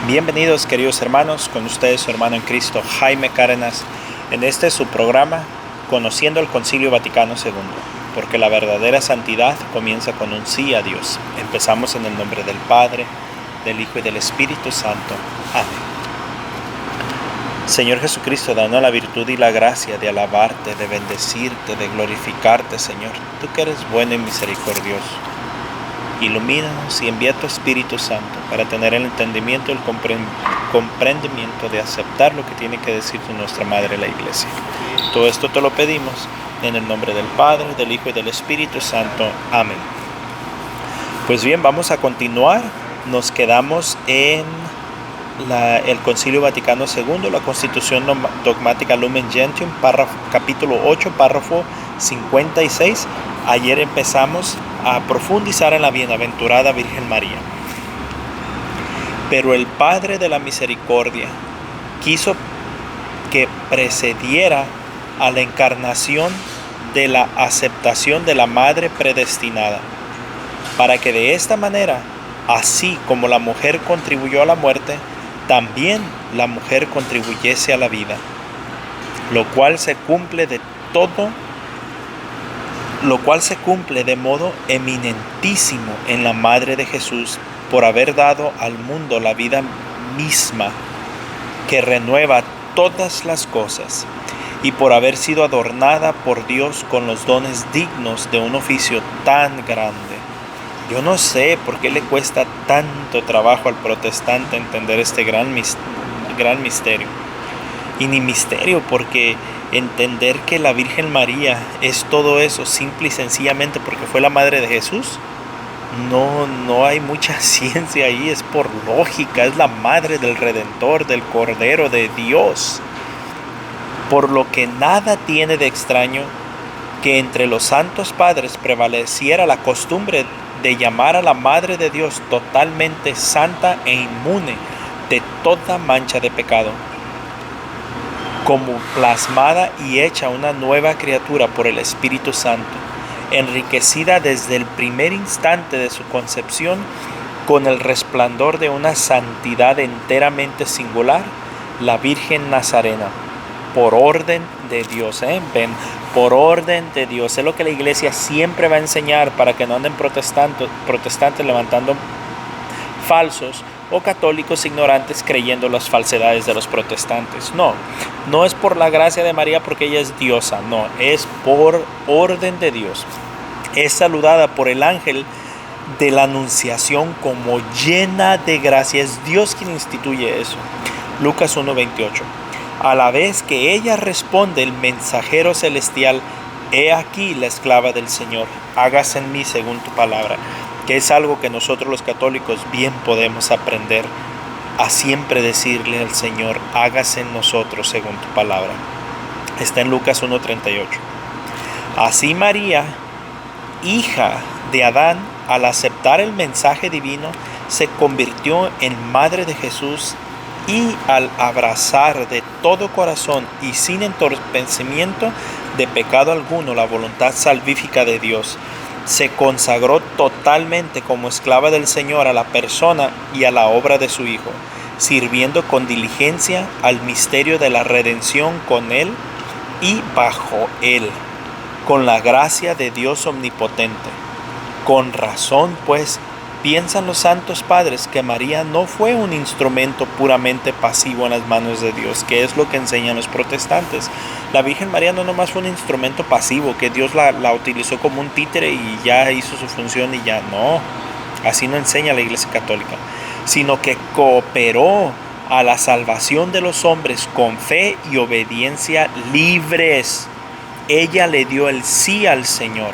Bienvenidos, queridos hermanos, con ustedes su hermano en Cristo, Jaime Cárdenas, en este su programa, Conociendo el Concilio Vaticano II, porque la verdadera santidad comienza con un sí a Dios. Empezamos en el nombre del Padre, del Hijo y del Espíritu Santo. Amén. Señor Jesucristo, danos la virtud y la gracia de alabarte, de bendecirte, de glorificarte, Señor. Tú que eres bueno y misericordioso. Ilumínanos y envía tu Espíritu Santo para tener el entendimiento y el comprendimiento de aceptar lo que tiene que decir nuestra Madre la Iglesia. Todo esto te lo pedimos en el nombre del Padre, del Hijo y del Espíritu Santo. Amén. Pues bien, vamos a continuar. Nos quedamos en el Concilio Vaticano II, la Constitución Dogmática Lumen Gentium, capítulo 8, párrafo 56. Ayer empezamos a profundizar en la bienaventurada Virgen María. Pero el Padre de la Misericordia quiso que precediera a la encarnación de la aceptación de la Madre predestinada, para que de esta manera, así como la mujer contribuyó a la muerte, también la mujer contribuyese a la vida, lo cual se cumple de modo eminentísimo en la Madre de Jesús, por haber dado al mundo la vida misma que renueva todas las cosas, y por haber sido adornada por Dios con los dones dignos de un oficio tan grande. Yo no sé por qué le cuesta tanto trabajo al protestante entender este gran misterio. Y ni misterio, porque entender que la Virgen María es todo eso simple y sencillamente porque fue la madre de Jesús, no hay mucha ciencia ahí, es por lógica, es la madre del Redentor, del Cordero de Dios. Por lo que nada tiene de extraño que entre los santos padres prevaleciera la costumbre de llamar a la Madre de Dios totalmente santa e inmune de toda mancha de pecado, como plasmada y hecha una nueva criatura por el Espíritu Santo, enriquecida desde el primer instante de su concepción con el resplandor de una santidad enteramente singular, la Virgen Nazarena, por orden de Dios. Por orden de Dios. Es lo que la Iglesia siempre va a enseñar, para que no anden protestantes levantando falsos o católicos ignorantes creyendo las falsedades de los protestantes. No es por la gracia de María porque ella es diosa, no, es por orden de Dios. Es saludada por el ángel de la Anunciación como llena de gracia. Es Dios quien instituye eso. Lucas 1:28. A la vez que ella responde el mensajero celestial: he aquí la esclava del Señor, hágase en mí según tu palabra. Que es algo que nosotros los católicos bien podemos aprender a siempre decirle al Señor: hágase en nosotros según tu palabra. Está en Lucas 1:38. Así María, hija de Adán, al aceptar el mensaje divino, se convirtió en madre de Jesús, y al abrazar de todo corazón y sin entorpecimiento de pecado alguno la voluntad salvífica de Dios, se consagró totalmente como esclava del Señor a la persona y a la obra de su Hijo, sirviendo con diligencia al misterio de la redención con Él y bajo Él, con la gracia de Dios omnipotente. Con razón, pues, piensan los santos padres que María no fue un instrumento puramente pasivo en las manos de Dios, que es lo que enseñan los protestantes. La Virgen María no nomás fue un instrumento pasivo, que Dios la utilizó como un títere y ya hizo su función y ya no. Así no enseña la Iglesia Católica, sino que cooperó a la salvación de los hombres con fe y obediencia libres. Ella le dio el sí al Señor.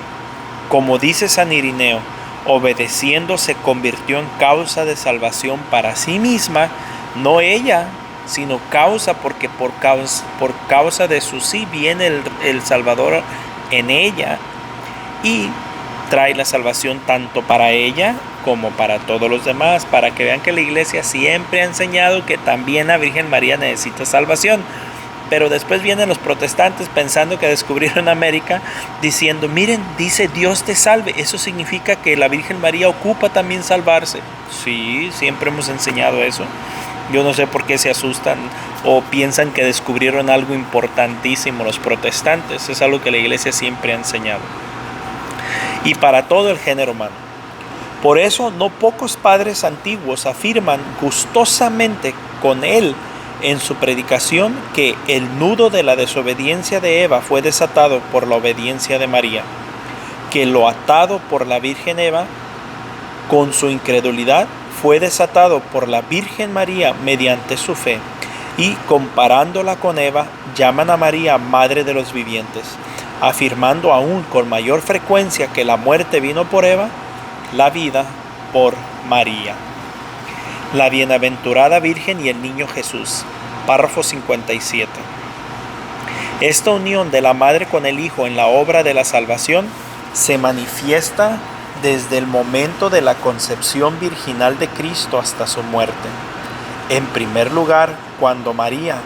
Como dice San Irineo, obedeciendo se convirtió en causa de salvación para sí misma, no ella, sino causa, porque por causa de su sí viene el Salvador en ella y trae la salvación tanto para ella como para todos los demás, para que vean que la Iglesia siempre ha enseñado que también la Virgen María necesita salvación. Pero después vienen los protestantes pensando que descubrieron América, diciendo: miren, dice Dios te salve. Eso significa que la Virgen María ocupa también salvarse. Sí, siempre hemos enseñado eso. Yo no sé por qué se asustan o piensan que descubrieron algo importantísimo los protestantes. Es algo que la iglesia siempre ha enseñado. Y para todo el género humano. Por eso no pocos padres antiguos afirman gustosamente con él en su predicación que el nudo de la desobediencia de Eva fue desatado por la obediencia de María, que lo atado por la Virgen Eva con su incredulidad fue desatado por la Virgen María mediante su fe, y comparándola con Eva, llaman a María Madre de los Vivientes, afirmando aún con mayor frecuencia que la muerte vino por Eva, la vida por María. La bienaventurada Virgen y el niño Jesús, párrafo 57. Esta unión de la Madre con el Hijo en la obra de la salvación se manifiesta desde el momento de la concepción virginal de Cristo hasta su muerte. En primer lugar, cuando María,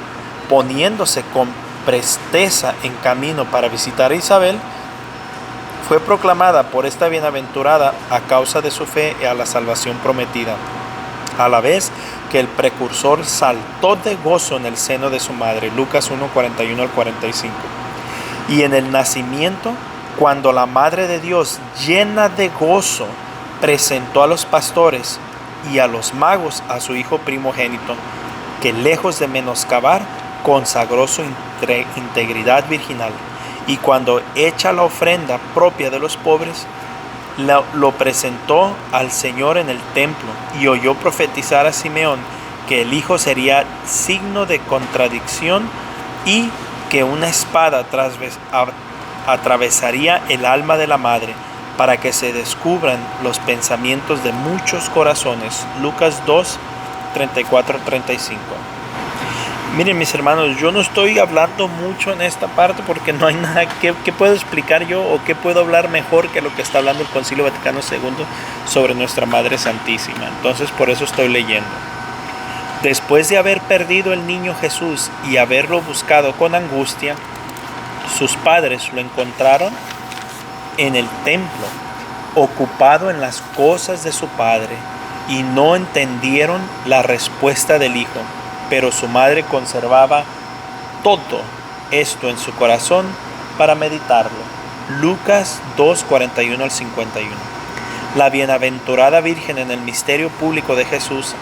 poniéndose con presteza en camino para visitar a Isabel, fue proclamada por esta bienaventurada a causa de su fe a la salvación prometida, a la vez que el precursor saltó de gozo en el seno de su madre, Lucas 1, 41 al 45. Y en el nacimiento, cuando la Madre de Dios, llena de gozo, presentó a los pastores y a los magos a su Hijo primogénito, que lejos de menoscabar, consagró su integridad virginal. Y cuando hecha la ofrenda propia de los pobres, lo presentó al Señor en el templo, y oyó profetizar a Simeón que el Hijo sería signo de contradicción y que una espada atravesaría el alma de la madre, para que se descubran los pensamientos de muchos corazones. Lucas 2, 34-35. Miren, mis hermanos, yo no estoy hablando mucho en esta parte porque no hay nada que puedo explicar yo o que puedo hablar mejor que lo que está hablando el Concilio Vaticano II sobre nuestra Madre Santísima. Entonces, por eso estoy leyendo. Después de haber perdido el niño Jesús y haberlo buscado con angustia, sus padres lo encontraron en el templo, ocupado en las cosas de su padre, y no entendieron la respuesta del Hijo. Pero su madre conservaba todo esto en su corazón para meditarlo. Lucas 2, 41 al 51. La bienaventurada Virgen en el misterio público de Jesús,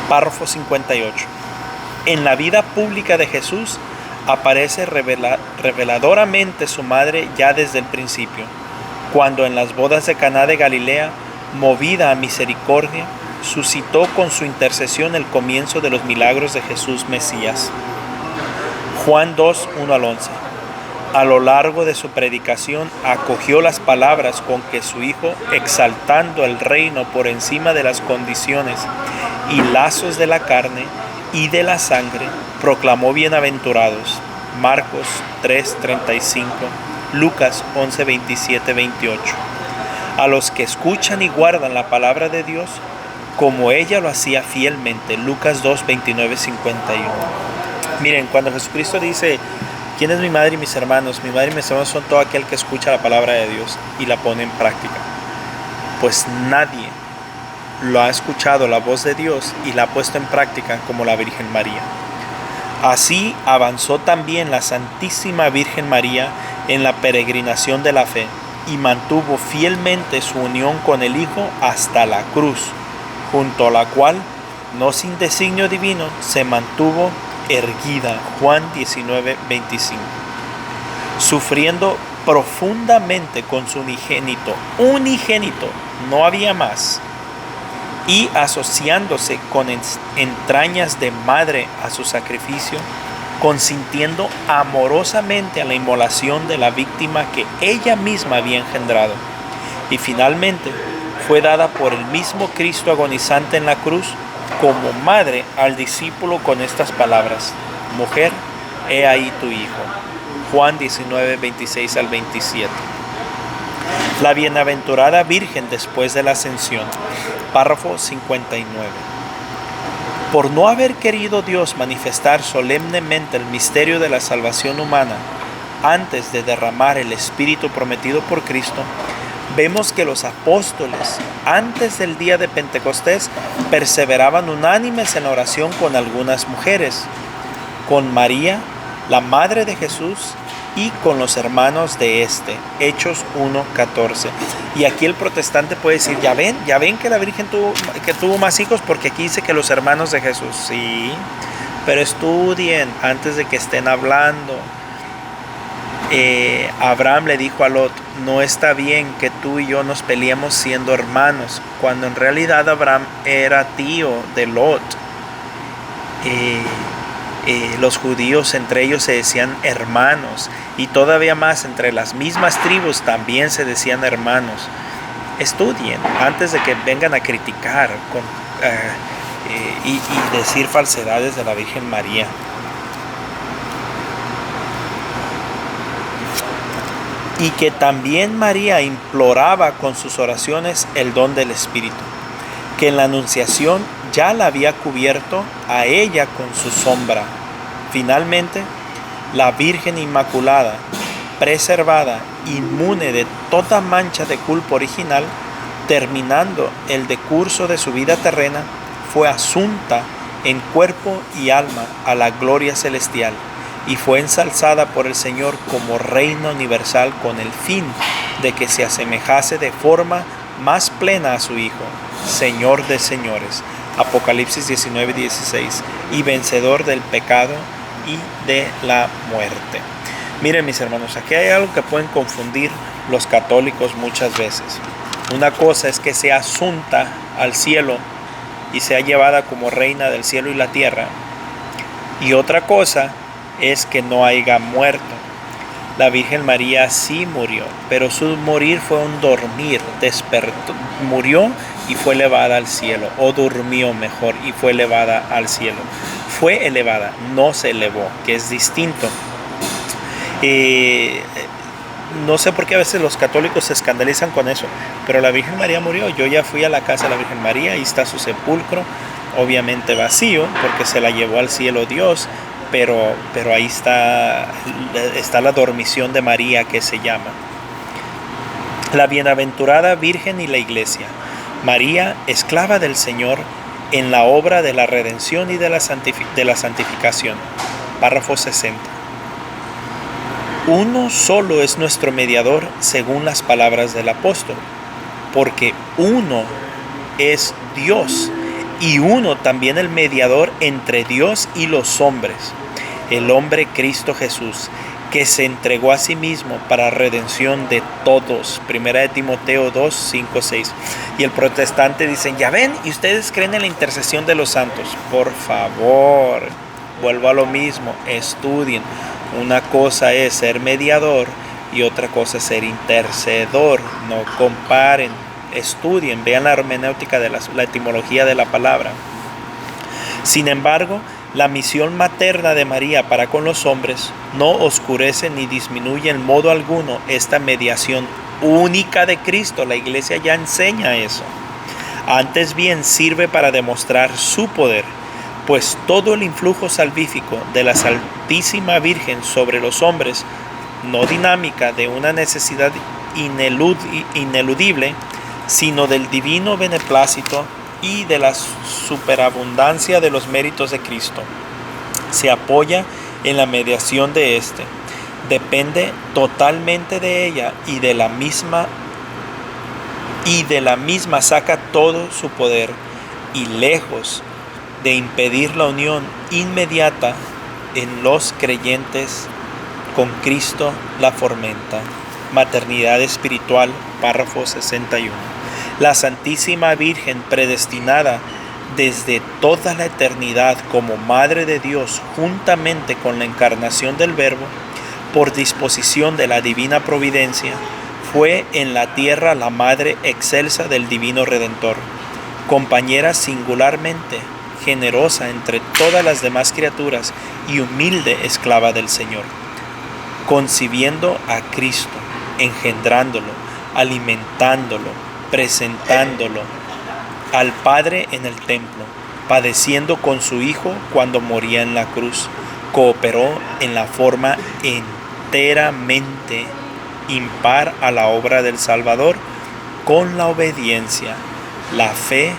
párrafo 58. En la vida pública de Jesús aparece reveladoramente su madre ya desde el principio, cuando en las bodas de Caná de Galilea, movida a misericordia, suscitó con su intercesión el comienzo de los milagros de Jesús Mesías. Juan 2, 1 al 11. A lo largo de su predicación acogió las palabras con que su Hijo, exaltando el reino por encima de las condiciones y lazos de la carne y de la sangre, proclamó bienaventurados. Marcos 3, 35, Lucas 11, 27, 28. A los que escuchan y guardan la palabra de Dios, como ella lo hacía fielmente. Lucas 2, 29, 51. Miren, cuando Jesucristo dice: ¿quién es mi madre y mis hermanos? Mi madre y mis hermanos son todo aquel que escucha la palabra de Dios y la pone en práctica. Pues nadie lo ha escuchado la voz de Dios y la ha puesto en práctica como la Virgen María. Así avanzó también la Santísima Virgen María en la peregrinación de la fe y mantuvo fielmente su unión con el Hijo hasta la cruz, junto a la cual, no sin designio divino, se mantuvo erguida. Juan 19, 25. Sufriendo profundamente con su unigénito, no había más, y asociándose con entrañas de madre a su sacrificio, consintiendo amorosamente a la inmolación de la víctima que ella misma había engendrado, y finalmente fue dada por el mismo Cristo agonizante en la cruz como madre al discípulo con estas palabras: mujer, he ahí tu hijo. Juan 19, 26 al 27. La bienaventurada Virgen después de la ascensión, párrafo 59. Por no haber querido Dios manifestar solemnemente el misterio de la salvación humana antes de derramar el Espíritu prometido por Cristo, Vemos que los apóstoles, antes del día de Pentecostés, perseveraban unánimes en la oración con algunas mujeres, con María, la madre de Jesús, y con los hermanos de este. Hechos 1:14. Y aquí el protestante puede decir, ya ven que la Virgen tuvo más hijos, porque aquí dice que los hermanos de Jesús. Sí, pero estudien antes de que estén hablando. Abraham le dijo a Lot, no está bien que tú y yo nos peleemos siendo hermanos, cuando en realidad Abraham era tío de Lot. Los judíos entre ellos se decían hermanos, y todavía más entre las mismas tribus también se decían hermanos. Estudien antes de que vengan a criticar y decir falsedades de la Virgen María. Y que también María imploraba con sus oraciones el don del Espíritu, que en la Anunciación ya la había cubierto a ella con su sombra. Finalmente, la Virgen Inmaculada, preservada, inmune de toda mancha de culpa original, terminando el decurso de su vida terrena, fue asunta en cuerpo y alma a la gloria celestial, y fue ensalzada por el Señor como Reina universal, con el fin de que se asemejase de forma más plena a su Hijo, Señor de señores. Apocalipsis 19:16. Y vencedor del pecado y de la muerte. Miren, mis hermanos, aquí hay algo que pueden confundir los católicos muchas veces. Una cosa es que sea asunta al cielo y sea llevada como reina del cielo y la tierra, y otra cosa es que no haya muerto. La Virgen María sí murió, pero su morir fue un dormir. Despertó, murió y fue elevada al cielo, o durmió mejor y fue elevada al cielo. Fue elevada, no se elevó, que es distinto. No sé por qué a veces los católicos se escandalizan con eso, pero la Virgen María murió. Yo ya fui a la casa de la Virgen María, ahí está su sepulcro, obviamente vacío, porque se la llevó al cielo Dios, pero ahí está la dormición de María, que se llama. La bienaventurada Virgen y la Iglesia. María, esclava del Señor, en la obra de la redención y de la santificación. Párrafo 60. Uno solo es nuestro mediador según las palabras del apóstol, porque uno es Dios, y uno también el mediador entre Dios y los hombres, el hombre Cristo Jesús, que se entregó a sí mismo para redención de todos. Primera de Timoteo 2, 5, 6. Y el protestante dice, ya ven, ¿y ustedes creen en la intercesión de los santos? Por favor, vuelvo a lo mismo, estudien. Una cosa es ser mediador y otra cosa es ser intercedor. No comparen, estudien, vean la hermenéutica de la etimología de la palabra. Sin embargo, la misión materna de María para con los hombres no oscurece ni disminuye en modo alguno esta mediación única de Cristo. La Iglesia ya enseña eso. Antes bien sirve para demostrar su poder, pues todo el influjo salvífico de la Santísima Virgen sobre los hombres, no dinámica de una necesidad ineludible, sino del divino beneplácito y de la superabundancia de los méritos de Cristo, se apoya en la mediación de éste, depende totalmente de ella, y de la misma saca todo su poder, y lejos de impedir la unión inmediata en los creyentes con Cristo, la fomenta. Maternidad espiritual, párrafo 61. La Santísima Virgen, predestinada desde toda la eternidad como Madre de Dios, juntamente con la encarnación del Verbo, por disposición de la divina providencia, fue en la tierra la Madre excelsa del Divino Redentor, compañera singularmente generosa entre todas las demás criaturas y humilde esclava del Señor, concibiendo a Cristo, engendrándolo, alimentándolo, presentándolo al Padre en el templo, padeciendo con su Hijo cuando moría en la cruz, cooperó en la forma enteramente impar a la obra del Salvador, con la obediencia, la fe,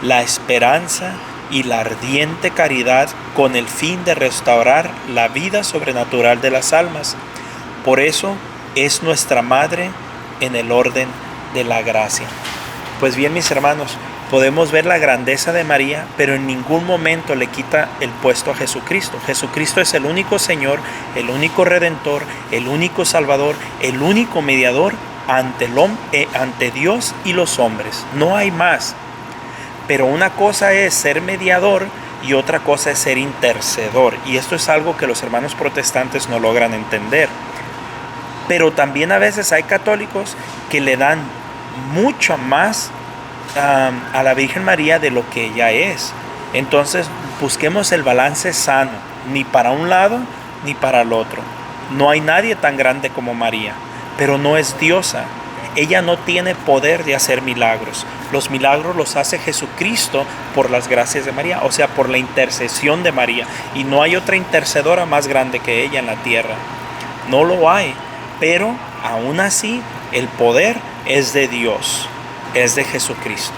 la esperanza y la ardiente caridad con el fin de restaurar la vida sobrenatural de las almas. Por eso es nuestra Madre en el orden de la gracia. Pues bien, mis hermanos, podemos ver la grandeza de María, pero en ningún momento le quita el puesto a Jesucristo. Jesucristo es el único Señor, el único Redentor, el único Salvador, el único mediador ante Dios y los hombres. No hay más. Pero una cosa es ser mediador y otra cosa es ser intercedor. Y esto es algo que los hermanos protestantes no logran entender. Pero también a veces hay católicos que le dan mucho más a la Virgen María de lo que ella es. Entonces busquemos el balance sano, ni para un lado ni para el otro. No hay nadie tan grande como María, pero no es diosa. Ella no tiene poder de hacer milagros. Los milagros los hace Jesucristo por las gracias de María, o sea, por la intercesión de María. Y no hay otra intercedora más grande que ella en la tierra. No lo hay, pero aún así el poder es de Dios, es de Jesucristo.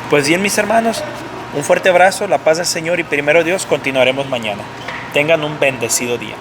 Pues bien, mis hermanos, un fuerte abrazo, la paz del Señor y primero Dios, continuaremos mañana. Tengan un bendecido día.